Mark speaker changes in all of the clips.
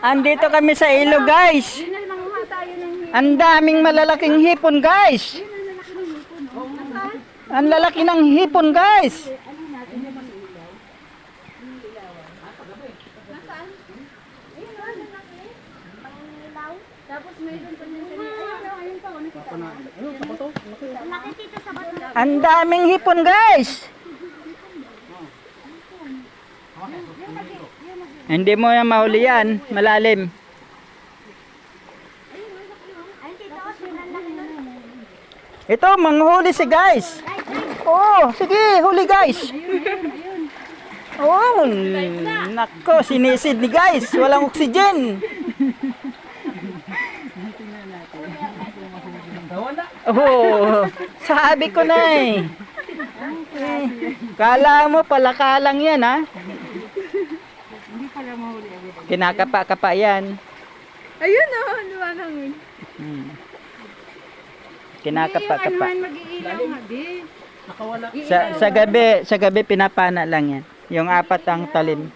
Speaker 1: Andito kami sa ilog, guys. Ang daming malalaking hipon, guys. Ang lalaki ng hipon, guys. Ang daming hipon, guys. Hindi mo na mahuli yan, malalim. Ito, manghuli si guys. Oh, sige, huli guys. Oh, nako, sinisid ni guys. Walang oxygen. Oh, sabi ko na eh. Kala mo palakalang yan ha. Kinakapa-kapa yan.
Speaker 2: Ayun o, lumanangin.
Speaker 1: Kinakapa-kapa.
Speaker 2: Mag-iilaw nga, di.
Speaker 1: Sa gabi pinapana lang yan. Yung apat ang talim.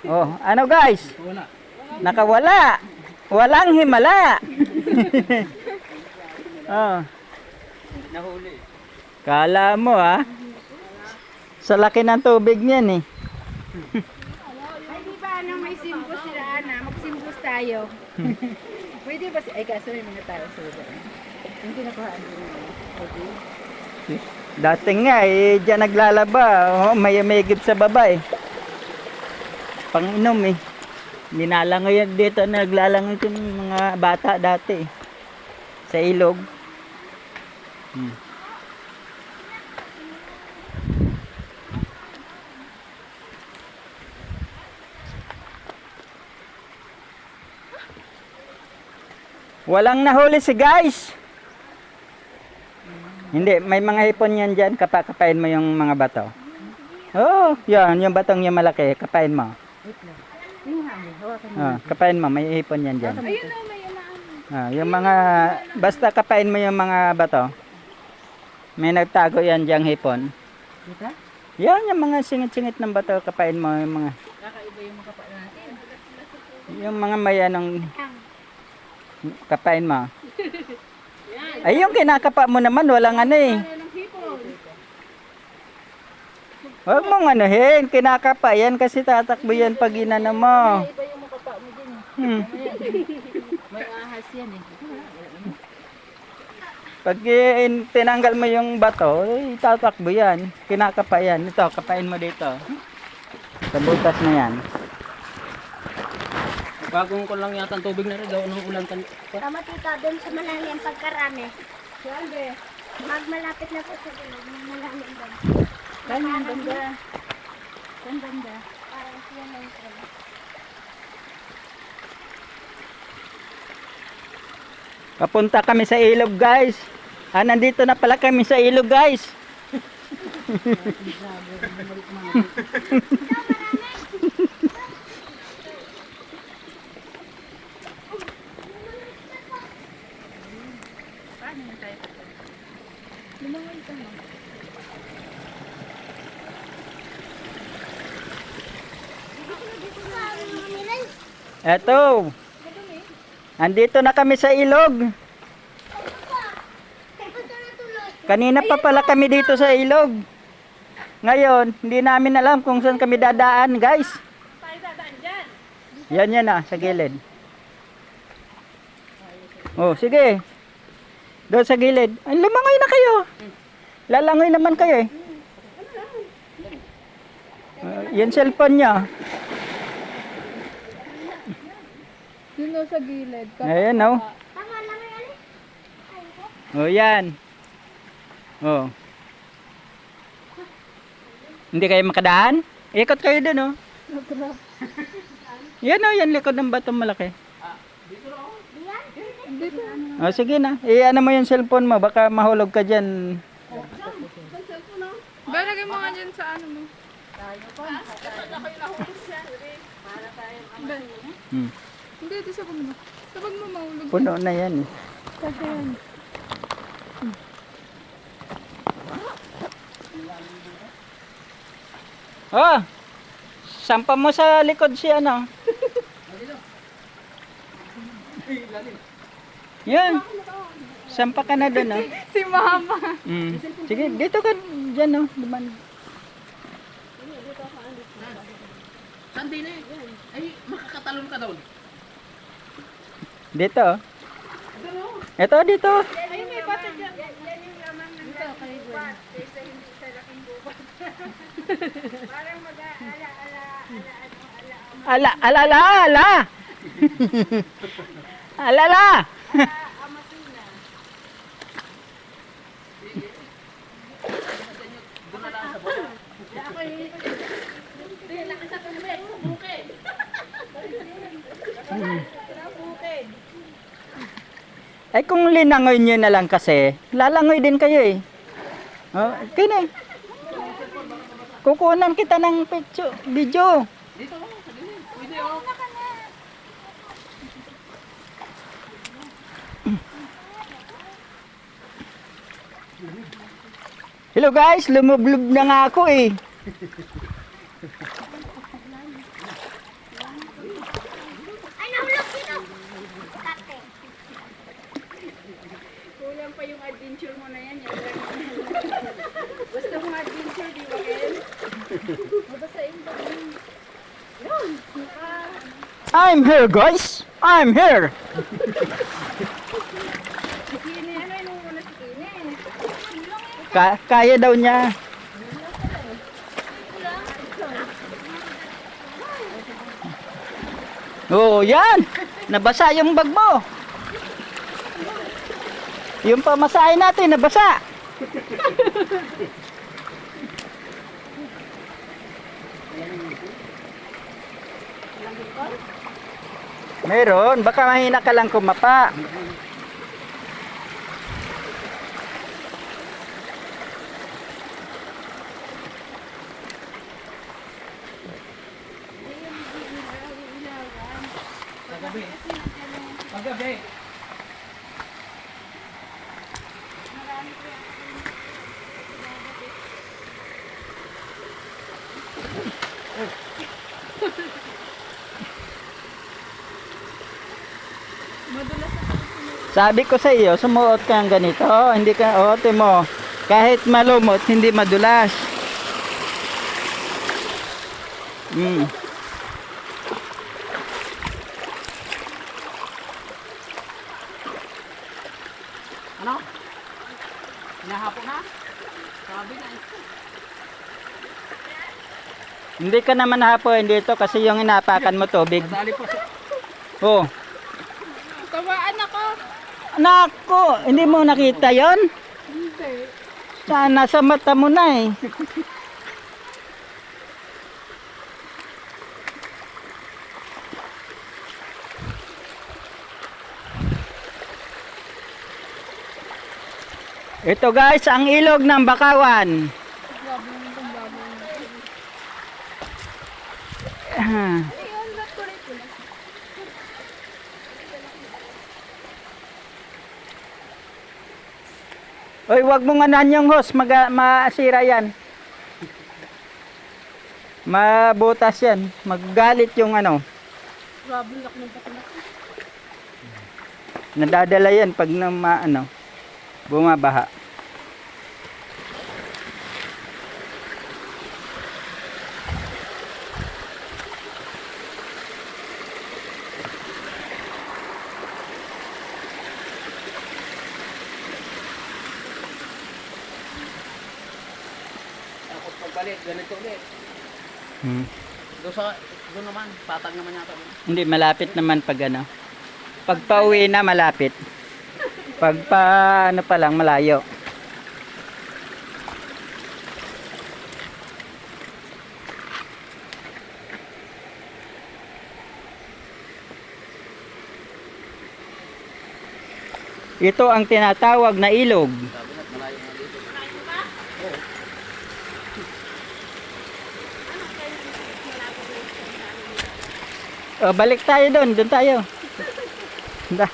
Speaker 1: Oh, ano guys? Nakawala. Walang himala. Oh. Nahuli. Kala mo ha? Sa laki ng tubig niyan eh.
Speaker 2: Ay, di ba may simbos sila, Ana? Magsimbos tayo. Pwede ba ay kaso may mga tao sa lugar. Hindi nakuhaan din naman.
Speaker 1: Dating nga eh, dyan naglalaba. Oh, may umigib sa baba eh. Panginom eh. Linalangoy dito, naglalangoy yung mga bata dati eh. Sa ilog. Walang nahuli si guys. Hindi, may mga hipon yan dyan. Kapain mo yung mga bato. Oh, yan, yung batong yung malaki. Kapain mo. Oh, kapain mo, may hipon yan dyan.
Speaker 2: Ayun o, may umaan.
Speaker 1: Ah, yung mga, basta kapain mo yung mga bato. May nagtago yan dyang hipon.
Speaker 2: Dito?
Speaker 1: Yan, yung mga singit-singit ng bato. Kapain mo yung mga.
Speaker 2: Kakaiba yung makapa natin.
Speaker 1: Yung mga may anong kapain mo. Ay, yung kinakapa mo naman, walang ano eh. Huwag mong anuhin, kinakapa yan kasi tatakbo yan pag inano mo.
Speaker 2: Iba yung makapa mo din. May ahas yan eh.
Speaker 1: Pag tinanggal mo yung bato, tatakbo yan. Kinakapa yan. Ito, kapain mo dito. Sa butas na yan.
Speaker 3: Bagong ko lang yata ang tubig na rin daw ng ulan kan.
Speaker 4: Tama tita, doon sa malalim pagkarami. Malapit na po sa ilog, may malalim doon.
Speaker 2: Ganyan, banda. Saan banda?
Speaker 4: Parang siya na yung trend.
Speaker 1: Papunta kami sa ilog, guys. Ah, nandito na pala kami sa ilog, guys. Eto. Andito na kami sa ilog. Kanina pa pala kami dito sa ilog. Ngayon, hindi namin alam kung saan kami dadaan, guys. Yan yan sa gilid. Oh, sige. Doon sa gilid. Ay, lumangoy na kayo. Lalangoy naman kayo eh. Yan cellphone niya.
Speaker 2: Yun o sa gilid.
Speaker 1: Ayan oh.
Speaker 4: Tama lang yan.
Speaker 1: Oh, yan. Oh. Hindi kayo makadaan? Ikot kayo dun oh. Yan oh, yan likod ng batong malaki.
Speaker 2: Dito.
Speaker 1: Oh, sige na. Ano mo yung cellphone mo, baka mahulog ka dyan.
Speaker 2: Balagay mo nga dyan sa ano mo.
Speaker 1: Hmm.
Speaker 2: Hindi, ito sa puno. Sabag mo mahulog.
Speaker 1: Puno na yan eh.
Speaker 2: Kasi yan.
Speaker 1: Oh! Sampa mo sa likod si ano. Yan. Sampa ka na doon, oh.
Speaker 2: Si Mama.
Speaker 1: Mm. Sige, dito ka dyan, oh. Duman.
Speaker 3: Sandi na eh. Ay, makakatalon ka doon.
Speaker 1: Dito, oh. Ito, dito.
Speaker 2: Ay, may bata dyan. Yan yung laman ng bubat. Kaysa hindi sa laking bubat. Parang
Speaker 1: Ala, alala, ala. Alala.
Speaker 2: Amasina.
Speaker 1: Ay kung linangoy nyo na lang kasi, lalangoy din kayo eh. Oh, kini. Kukunan kita ng video.
Speaker 3: Dito mo, sa dilim. Pwede oh.
Speaker 1: Hello guys, lumublob na nga ako eh.
Speaker 4: Ay, nahulog dito. Tate.
Speaker 2: Kulang pa yung adventure mo na yan. Basta mong adventure, di ba, Ken? Mabasain ba yun? Yun.
Speaker 1: I'm here guys. I'm here.
Speaker 2: Si Kine, ano yung muna si Kine?
Speaker 1: Kaya daw niya. Oh, yan. Nabasa yung bag mo. Yung pamasahe natin, nabasa. Meron, baka mahina ka lang kumapa.
Speaker 3: Paggabi.
Speaker 1: Sabi ko sa iyo, sumuot ka ng ganito. Hindi ka, mo. Kahit malumot, hindi madulas. Mm.
Speaker 3: Ano? Hinahapo na? Sabi na ito.
Speaker 1: Hindi ka naman hapoin dito kasi yung inapakan mo tubig.
Speaker 3: Madali po sa...
Speaker 1: Oh.
Speaker 2: Tawaan ako.
Speaker 1: Nako, hindi mo nakita yon?
Speaker 2: Hindi.
Speaker 1: Nasa mata mo na eh. Ito guys, ang ilog ng Bakawan. Oy, wag mong anan yung hose, masira yan. Mabutas yan, maggalit yung ano.
Speaker 2: Grabe lak ng patinak.
Speaker 1: Nadadala yan pag bumabaha.
Speaker 3: Tapos pagbalik, ganito ulit. Doon naman, patag naman yata.
Speaker 1: Hindi, malapit naman pag ano. Pag pauwi na, malapit. Pag pa lang, malayo. Ito ang tinatawag na ilog. Balik tayo doon tayo. Da.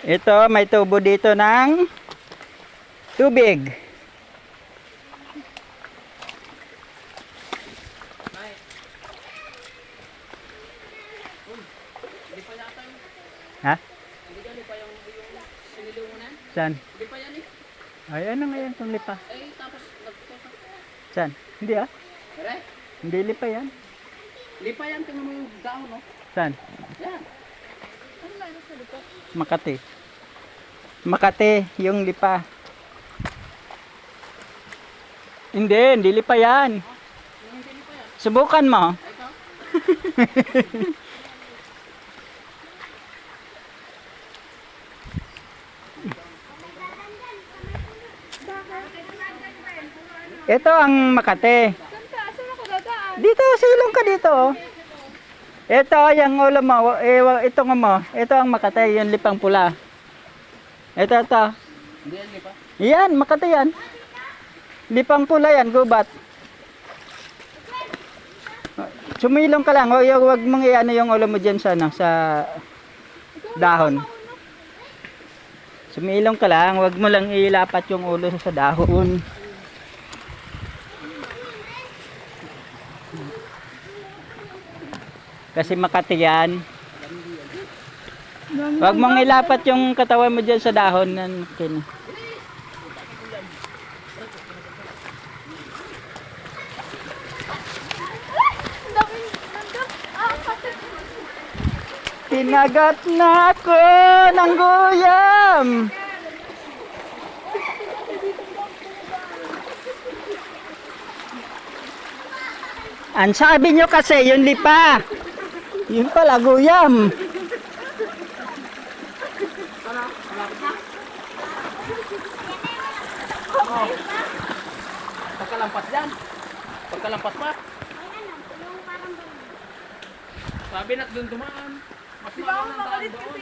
Speaker 1: Ito, may tubo dito ng tubig.
Speaker 3: Hindi pa yata yun.
Speaker 1: Ha?
Speaker 3: Hindi ka, hindi pa yung siniliw mo na yan.
Speaker 1: Saan?
Speaker 3: Hindi pa yan eh.
Speaker 1: Ay, ano ngayon itong lipa?
Speaker 3: Eh, tapos nagtutok.
Speaker 1: Saan? Hindi ah.
Speaker 3: Ere,
Speaker 1: Hindi lipa yan.
Speaker 3: lipa yan. Tingnan mo yung dahon, no?
Speaker 1: Saan?
Speaker 3: Yan.
Speaker 1: Makati. Makati, yung lipa. Hindi lipa yan.
Speaker 3: Hindi lipa yan.
Speaker 1: Subukan mo.
Speaker 3: Ay, ikaw?
Speaker 1: Ito ang Makati. Dito, silong ka dito. Oh. Ito, yung ulo mo. Ito nga mo. Ito ang Makati, yung lipang pula. Ito.
Speaker 3: Hindi yan lipa.
Speaker 1: Yan, Makati yan. Lipang pula yan, gubat. Sumilong ka lang. Huwag mong iano yung ulo mo dyan sa, ano, sa dahon. Sumilong ka lang. Huwag mo lang ilapat yung ulo sa dahon. Kasi Makati yan. Huwag mong ilapat yung katawan mo dyan sa dahon. Kinagat na ako ng guyam. Ang sabi nyo kasi, yun lipa. Yun pala, guyam.
Speaker 3: Pagkalampas yan. Pagkalampas pa. Sabi na't doon dumaan. Mas mahal ang daan doon.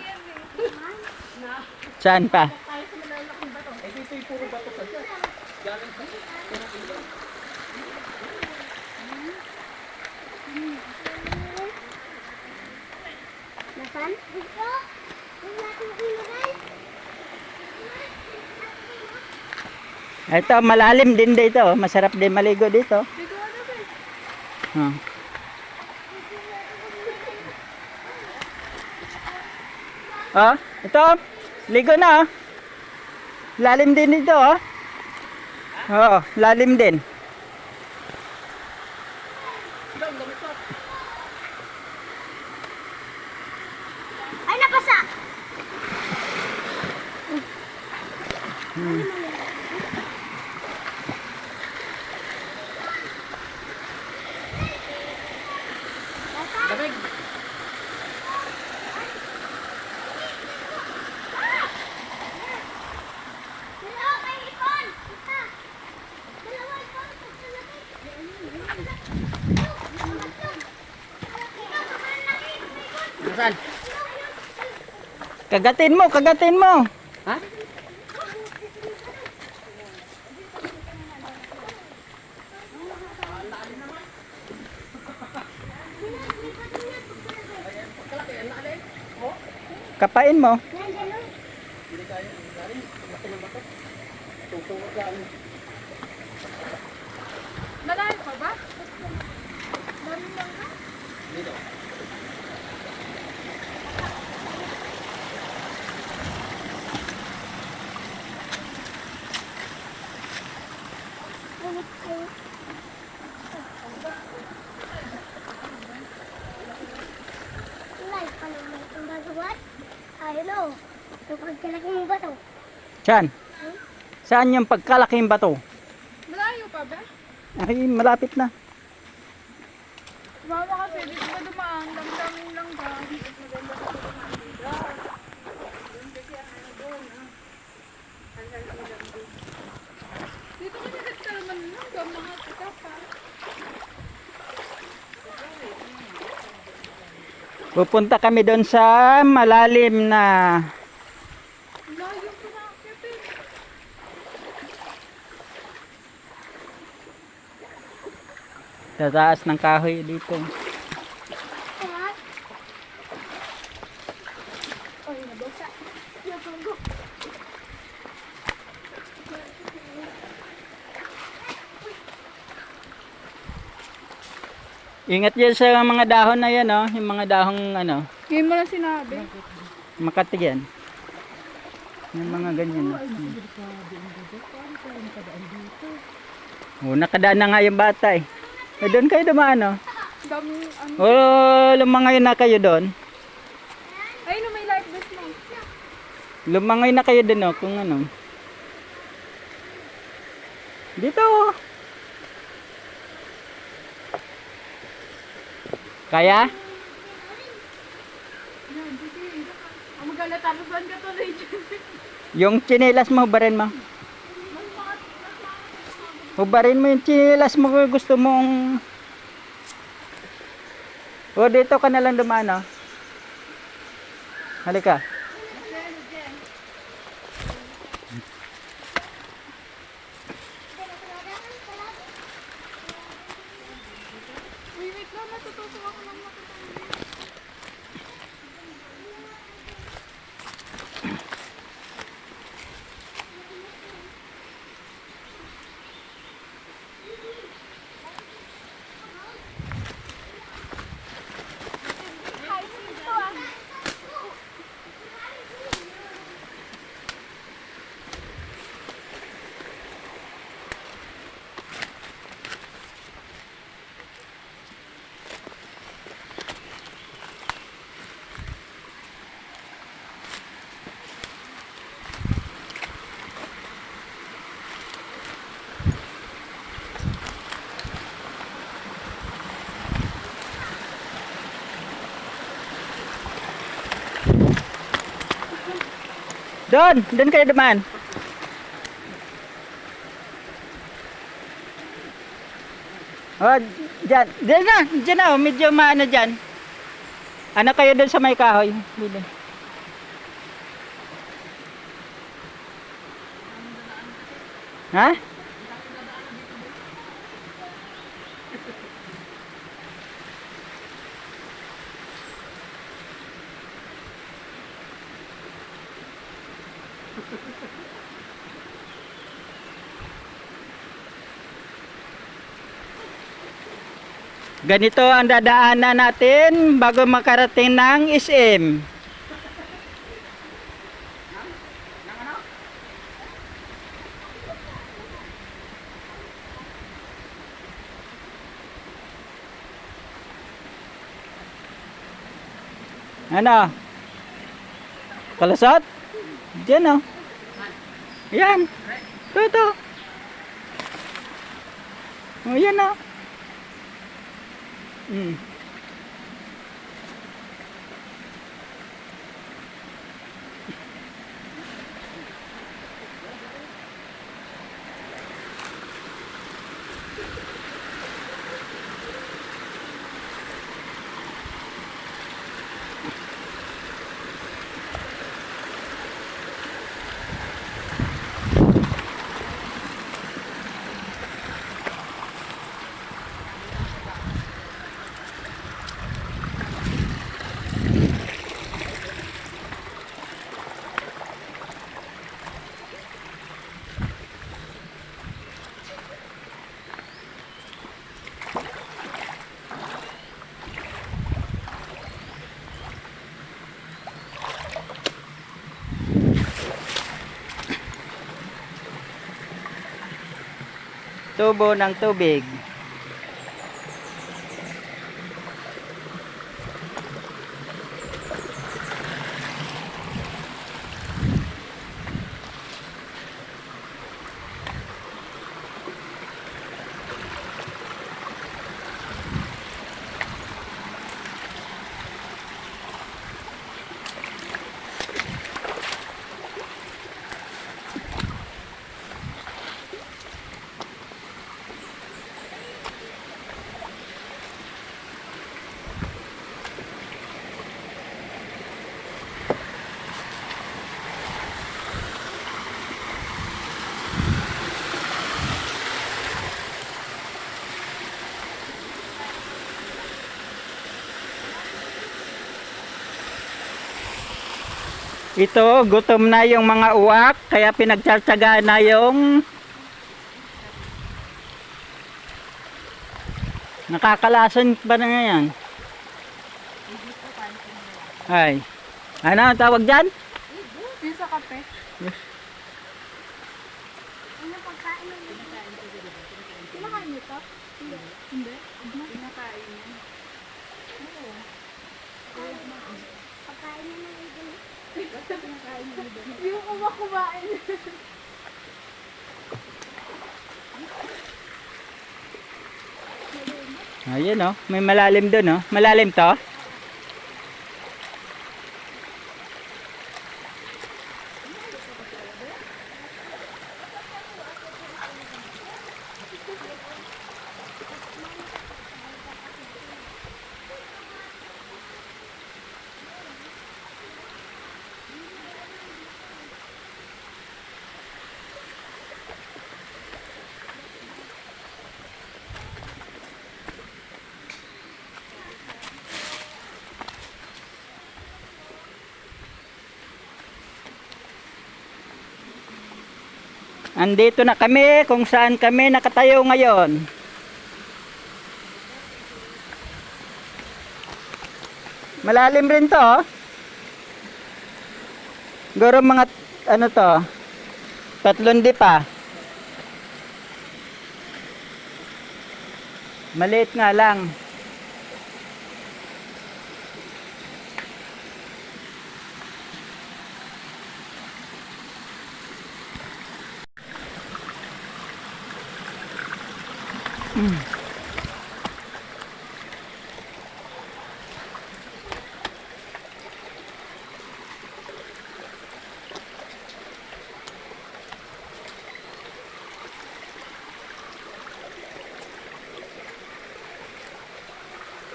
Speaker 1: Saan pa?
Speaker 3: Eh, dito yung puro bato kasi. Galing sa
Speaker 4: Nasaan? Dito? Huwag natin ilagay.
Speaker 1: Ito, malalim din dito. Masarap din maligo dito. Oh. Oh, ito. Ligo na. Oh. Lalim din dito. Oh. Oh, lalim din.
Speaker 4: Ay, napasa!
Speaker 3: lamig.
Speaker 4: Dalawa kay ipon! Isa! Dalawa ipon!
Speaker 3: Nasaan?
Speaker 1: Kagatin mo, kagatin mo.
Speaker 3: Ha?
Speaker 1: Kapain mo.
Speaker 2: Malayo pa ba?
Speaker 4: Live pa naman itong gagawat. Hello. Kapag kalaki mo ba ito?
Speaker 1: Saan? Saan yung pagkalaking bato?
Speaker 2: Malayo pa ba?
Speaker 1: Ay, malapit na.
Speaker 2: Mama kasi dito ba dumaan? Damdamin lang ba? Dito kasi dito naman lang mga tikapa.
Speaker 1: Pupunta kami doon sa malalim na
Speaker 2: Layo pa na akit eh.
Speaker 1: sa taas ng kahoy dito.
Speaker 4: Ay, nabasa.
Speaker 1: Ingat yan sa mga dahon na yan, oh. Yung mga dahong, ano,
Speaker 2: Ngayon mo lang sinabi.
Speaker 1: Makati yan. Yung mga ganyan. Oh, nakadaan na nga yung bata eh. Doon kayo dumaan, oh.
Speaker 2: Dami, ano.
Speaker 1: Oh, lumangoy na kayo doon.
Speaker 2: Ay, no, may life vest mo.
Speaker 1: Lumangoy na kayo doon, oh, kung ano. Dito, oh. Kaya?
Speaker 2: Yan, sige. Ang magalata, saan ka tuloy dyan?
Speaker 1: Yung tsinelas mo, hubarin mo. Hubarin mo yung tsinelas mo kung gusto mong... O, dito ka na lang dumaan, oh. Halika.
Speaker 2: Uy, wait lang, natutusok ako ng makita.
Speaker 1: Doon kayo dumaan. Oh, dyan na, oh, medyo maano dyan. Ano kayo doon sa may kahoy? Dito. Ha? Ganito ang dadaanan natin bago makarating ng SM. Ano? Kalasot? Diyan, oh. Yan. Ito. Oh, yan, oh. Mm. Tubo ng tubig. Ito, gutom na yung mga uwak, kaya pinagtsatsagaan na yung Nakakalason pa na yan. Ay. Ano ang tawag dyan?
Speaker 2: Yung sa kape.
Speaker 4: Ano pagkain mo?
Speaker 2: Kinakain niyo to? Hindi. Kinakain niya.
Speaker 4: Pagkain mo ng ibon.
Speaker 2: Yung kumakumain.
Speaker 1: Ayun oh, may malalim doon oh. Malalim to? Andito na kami kung saan kami nakatayo ngayon. Malalim rin to. Oh. Siguro mga ano to? 3 di pa. Maliit nga lang.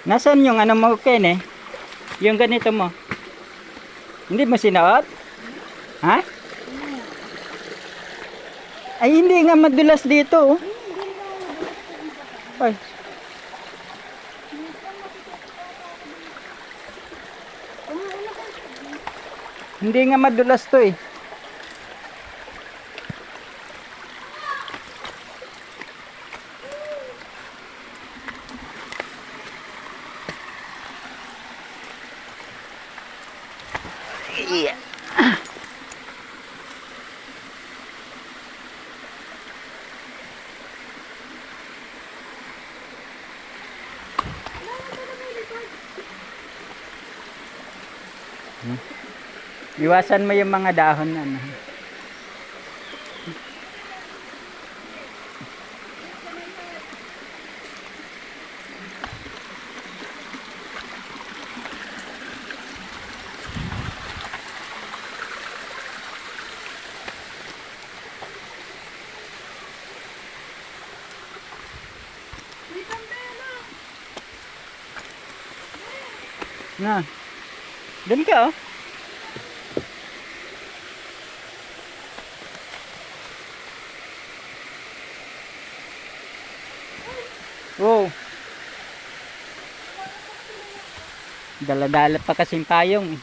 Speaker 1: Nasaan yung ano mo, Ken eh? Yung ganito mo. Hindi mo sinuot? Ha? Ay, hindi nga madulas dito. Oh. Ay. Hindi nga madulas to eh. Yeah. Iwasan mo yung mga dahon na ano. Na. Doon ka oh. Wow. Dala-dala pa kasing payong.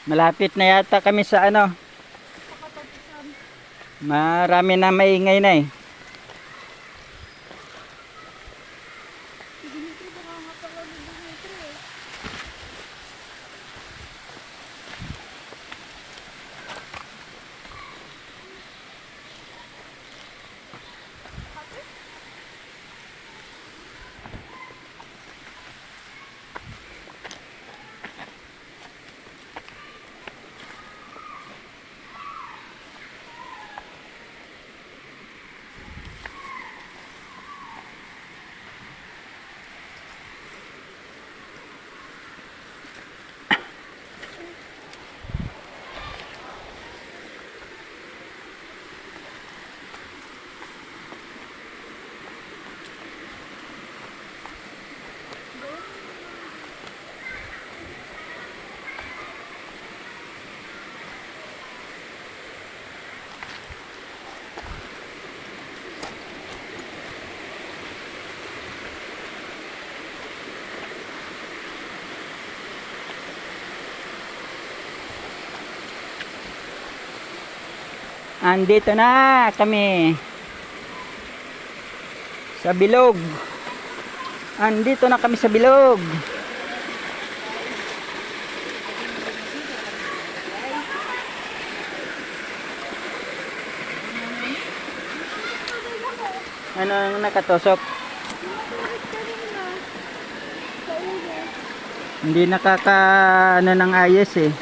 Speaker 1: Malapit na yata kami sa ano. Marami na maingay na eh. Andito na kami sa bilog. Andito na kami sa bilog. Ano ang nakatusok? Hindi nakaka ano ng ayos eh.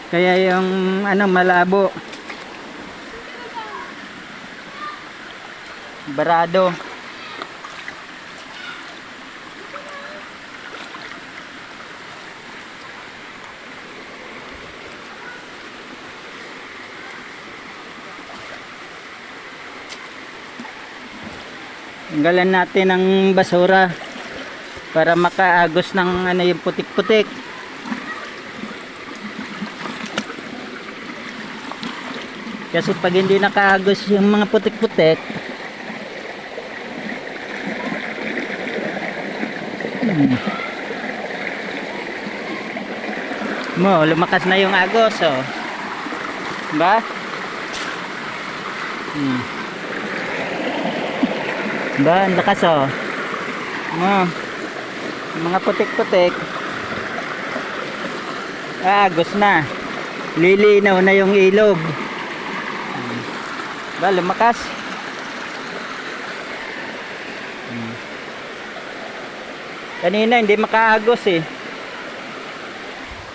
Speaker 1: Kaya yung ano malabo. Barado. Tanggalan natin ang basura para makaagos ng ano yung putik-putik. Kasi pag hindi nakaagos yung mga putik-putik, lumakas na yung agos, oh. Ba? Ba, ang lakas, oh. Mga putik-putik. Agos na. Lilinaw na yung ilog. Ba, lumakas. Kanina hindi makaagos eh.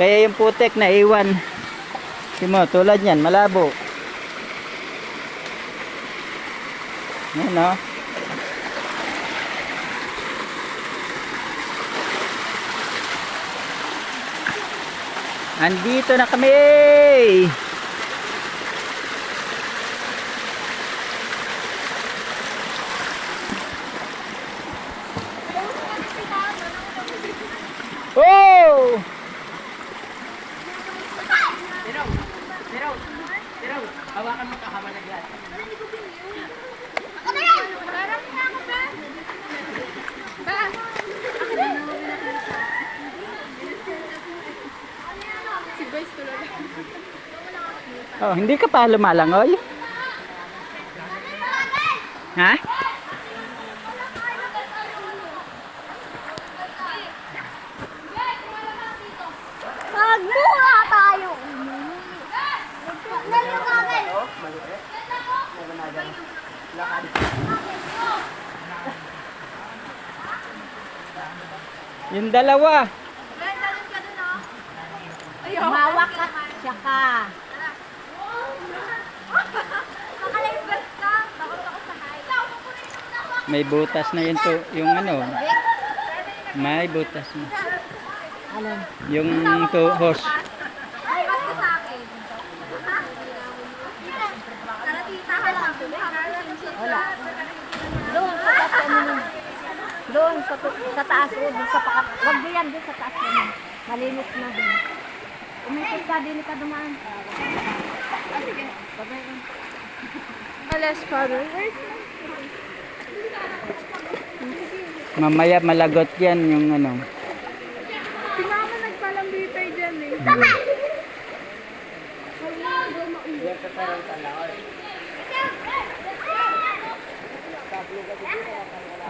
Speaker 1: Kaya yung putik na iwan. Simo, tulad yan, malabo. Yan, no? Andito na kami. Oh!
Speaker 3: Pero, hawakan mo kahaba na yan.
Speaker 1: Oh, hindi ka pa lumalangoy? Ha?
Speaker 4: Magmura tayo. Nalito kagad.
Speaker 1: Yung dalawa.
Speaker 2: Mawak ka siya ka.
Speaker 1: May butas na yun to, yung ano. May butas na. Yung to hose.
Speaker 4: Ay, basta sa akin. Karatitahan lang.
Speaker 2: Wala. Doon sa taas mo. Doon sa taas o doon sa pakat. Wag diyan doon sa taas mo. Malinis na doon. Umikot ka, dili ka dumaan. Sige. Alas father.
Speaker 1: Mamaya malagot yan yung ano.
Speaker 2: Si mama nagpalambitay dyan eh.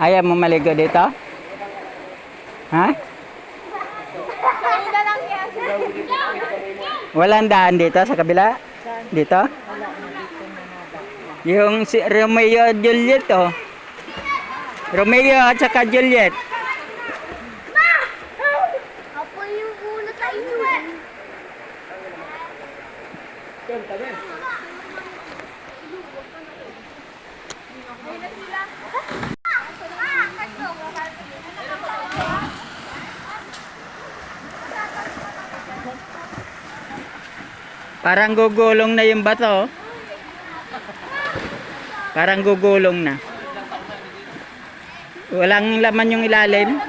Speaker 1: Ayaw mo maligo dito? Ha? Walang daan dito sa kabila? Dito? Yung si Romeo at Juliet, oh. Romeo at saka Juliet.
Speaker 4: Ako yung una sa inyo eh.
Speaker 1: Parang gugulong na yung bato, oh. Parang gugulong na. Walang laman yung ilalim.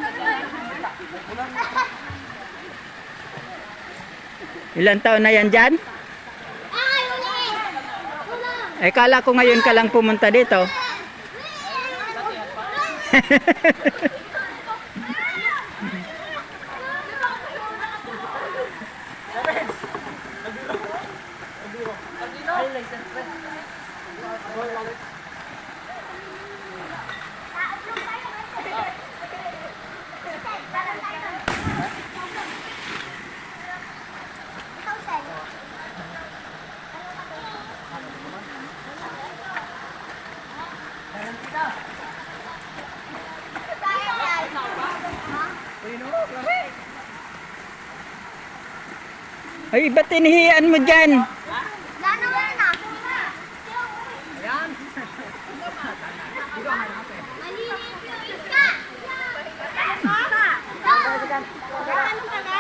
Speaker 1: Ilang taon na yan dyan?
Speaker 4: Ay, uli!
Speaker 1: Eh, kala ko ngayon ka lang pumunta dito. Ay, ba't inihiyan mo dyan?
Speaker 4: Lano mo na. Malinis yung iska. Ano ka na?